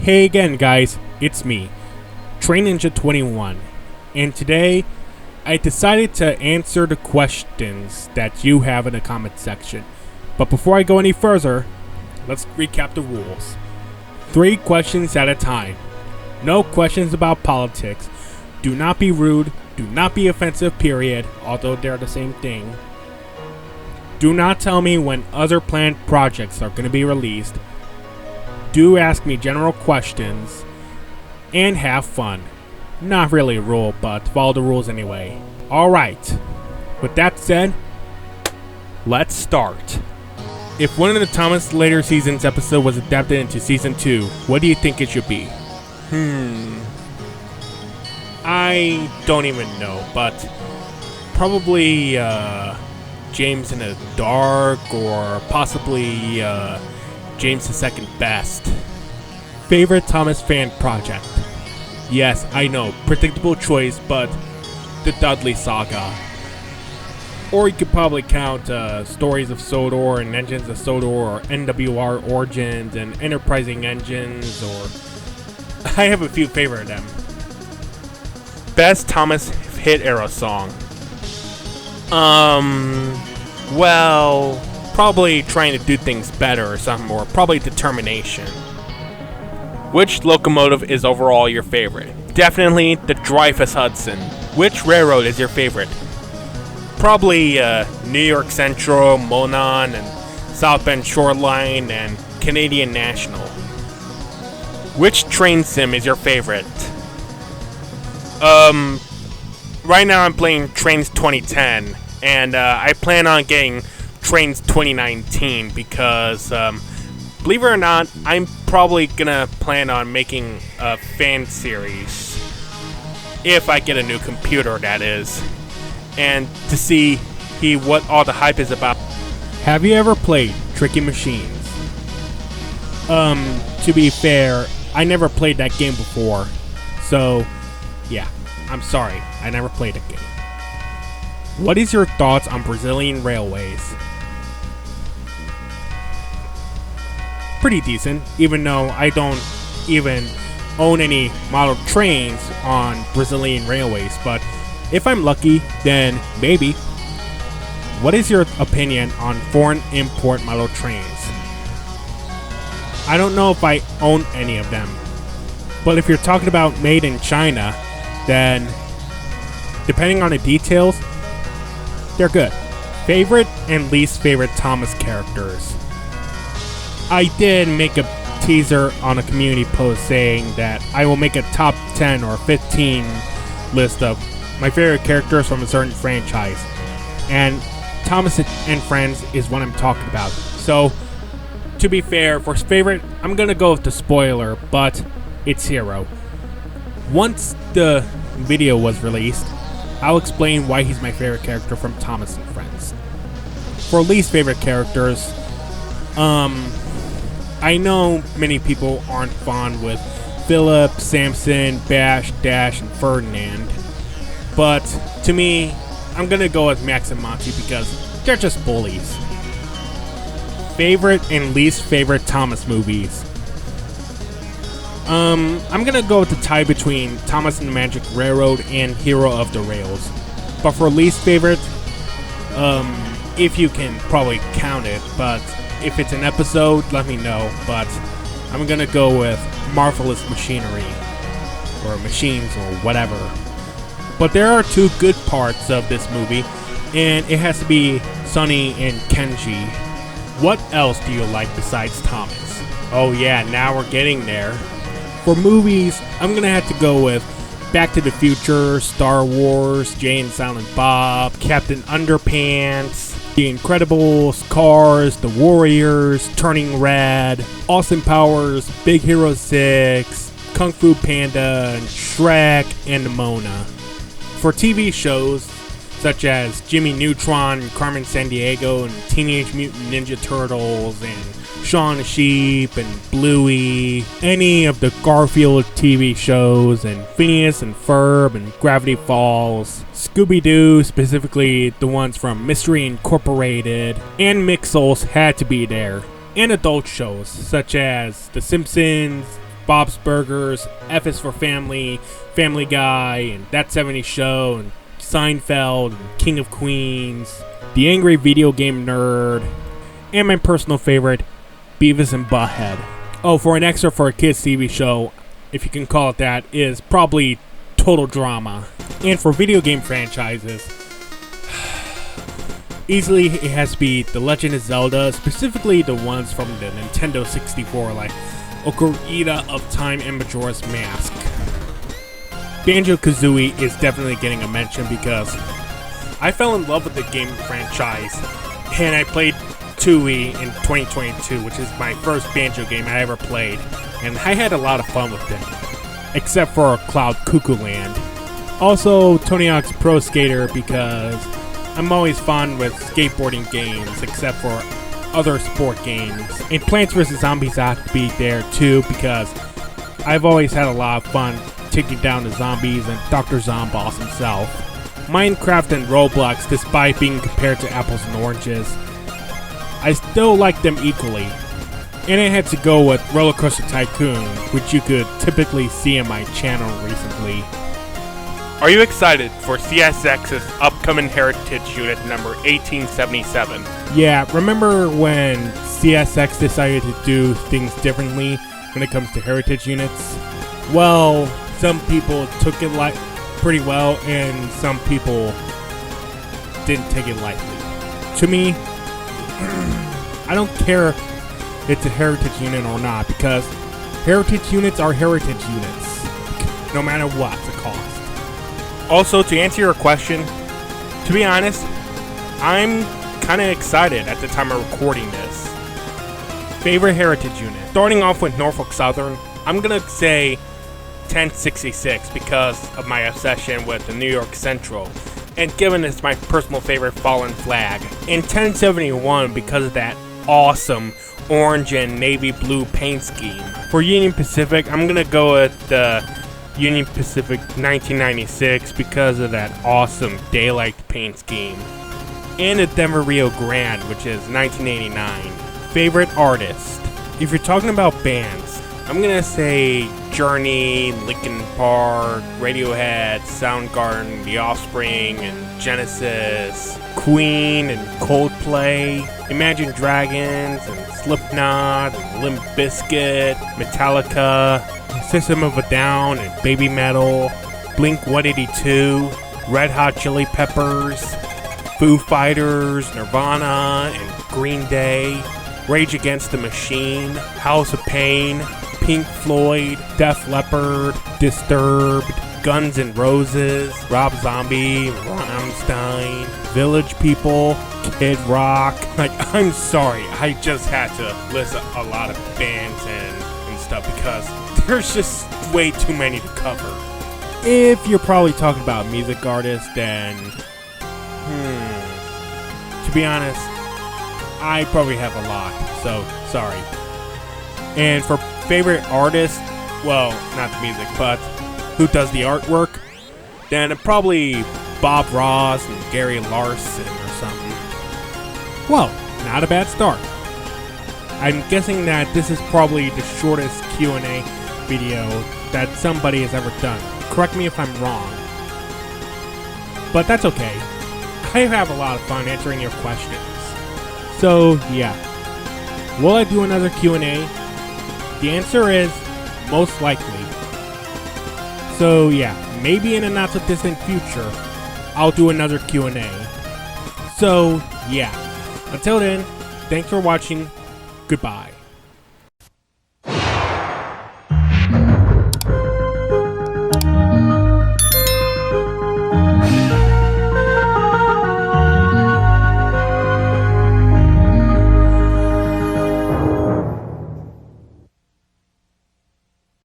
Hey again guys, it's me, Ninja21, and today I decided to answer the questions that you have in the comment section. But before I go any further, let's recap the rules. 3 questions at a time. No questions about politics. Do not be rude, do not be offensive, period, although they're the same thing. Do not tell me when other planned projects are going to be released. Do ask me general questions, and have fun. Not really a rule, but follow the rules anyway. Alright, with that said, let's start. If one of the Thomas later seasons episode was adapted into season 2, what do you think it should be? I don't even know, but probably James in the Dark, or possibly James the Second Best. Favorite Thomas fan project? Yes, I know, predictable choice, but the Dudley Saga. Or you could probably count Stories of Sodor and Engines of Sodor, or NWR Origins and Enterprising Engines, or I have a few favorite of them. Best Thomas hit era song. Well, probably Trying to Do Things Better or something, or probably Determination. Which locomotive is overall your favorite? Definitely the Dreyfus Hudson. Which railroad is your favorite? Probably New York Central, Monon, and South Bend Shoreline, and Canadian National. Which train sim is your favorite? Right now I'm playing Trains 2010, and I plan on getting Trains 2019 because, believe it or not, I'm probably gonna plan on making a fan series. If I get a new computer, that is. And to see what all the hype is about. Have you ever played Tricky Machines? To be fair, I never played that game before. So, yeah, I'm sorry, I never played that game. What is your thoughts on Brazilian railways? Pretty decent, even though I don't even own any model trains on Brazilian railways, but if I'm lucky, then maybe. What is your opinion on foreign import model trains? I don't know if I own any of them, but if you're talking about made in China, then depending on the details, they're good. Favorite and least favorite Thomas characters. I did make a teaser on a community post saying that I will make a top 10 or 15 list of my favorite characters from a certain franchise. And Thomas and Friends is what I'm talking about. So, to be fair, for favorite, I'm gonna go with the spoiler, but it's Hero. Once the video was released, I'll explain why he's my favorite character from Thomas and Friends. For least favorite characters, I know many people aren't fond with Philip, Samson, Bash, Dash, and Ferdinand, but to me, I'm gonna go with Max and Monty because they're just bullies. Favorite and least favorite Thomas movies. I'm gonna go with the tie between Thomas and the Magic Railroad and Hero of the Rails. But for least favorite, if you can probably count it, but if it's an episode, let me know. But I'm gonna go with Marvelous Machinery, or Machines, or whatever. But there are 2 good parts of this movie, and it has to be Sonny and Kenji. What else do you like besides Thomas? Oh yeah, now we're getting there. For movies, I'm gonna have to go with Back to the Future, Star Wars, Jay and Silent Bob, Captain Underpants, The Incredibles, Cars, The Warriors, Turning Red, Austin Powers, Big Hero 6, Kung Fu Panda, and Shrek, and Mona. For TV shows, such as Jimmy Neutron, Carmen Sandiego, and Teenage Mutant Ninja Turtles, and Shaun the Sheep, and Bluey, any of the Garfield TV shows, and Phineas and Ferb, and Gravity Falls, Scooby-Doo, specifically the ones from Mystery Incorporated, and Mixels had to be there. And adult shows, such as The Simpsons, Bob's Burgers, F is for Family, Family Guy, and That 70s Show, and Seinfeld, and King of Queens, The Angry Video Game Nerd, and my personal favorite, Beavis and Butthead. Oh, for an extra for a kids TV show, if you can call it that, is probably Total Drama. And for video game franchises, easily it has to be The Legend of Zelda, specifically the ones from the Nintendo 64, like Ocarina of Time and Majora's Mask. Banjo-Kazooie is definitely getting a mention because I fell in love with the game franchise, and I played Tooie in 2022, which is my first Banjo game I ever played, and I had a lot of fun with it, except for Cloud Cuckoo Land. Also, TenchuX Pro Skater because I'm always fond with skateboarding games, except for other sport games. And Plants vs. Zombies have to be there too because I've always had a lot of fun taking down the zombies and Dr. Zomboss himself. Minecraft and Roblox, despite being compared to apples and oranges, I still like them equally. And I had to go with Roller Coaster Tycoon, which you could typically see on my channel recently. Are you excited for CSX's upcoming Heritage Unit number 1877? Yeah, remember when CSX decided to do things differently when it comes to Heritage units? Well, some people took it pretty well, and some people didn't take it lightly. To me, I don't care if it's a Heritage unit or not, because Heritage units are Heritage units, no matter what the cost. Also, to answer your question, to be honest, I'm kind of excited at the time of recording this. Favorite Heritage unit? Starting off with Norfolk Southern, I'm going to say 1066 because of my obsession with the New York Central, and given it's my personal favorite fallen flag. And 1071 because of that awesome orange and navy blue paint scheme. For Union Pacific, I'm going to go with the Union Pacific 1996 because of that awesome daylight paint scheme. And the Denver Rio Grande, which is 1989. Favorite artist? If you're talking about bands, I'm gonna say Journey, Linkin Park, Radiohead, Soundgarden, The Offspring, and Genesis, Queen and Coldplay, Imagine Dragons, and Slipknot, and Limp Bizkit, Metallica, System of a Down, and babymetal, Blink-182, Red Hot Chili Peppers, Foo Fighters, Nirvana, and Green Day, Rage Against the Machine, House of Pain, Pink Floyd, Def Leppard, Disturbed, Guns N' Roses, Rob Zombie, Rammstein, Village People, Kid Rock. Like, I'm sorry, I just had to list a lot of bands and stuff because there's just way too many to cover. If you're probably talking about music artists, then to be honest, I probably have a lot, so sorry. And for favorite artist, well, not the music, but who does the artwork, then probably Bob Ross and Gary Larson or something. Well, not a bad start. I'm guessing that this is probably the shortest Q&A video that somebody has ever done. Correct me if I'm wrong. But that's okay. I have a lot of fun answering your questions. So, yeah. Will I do another Q&A? The answer is most likely. So, yeah, maybe in a not so distant future, I'll do another Q&A. So, yeah. Until then, thanks for watching. Goodbye.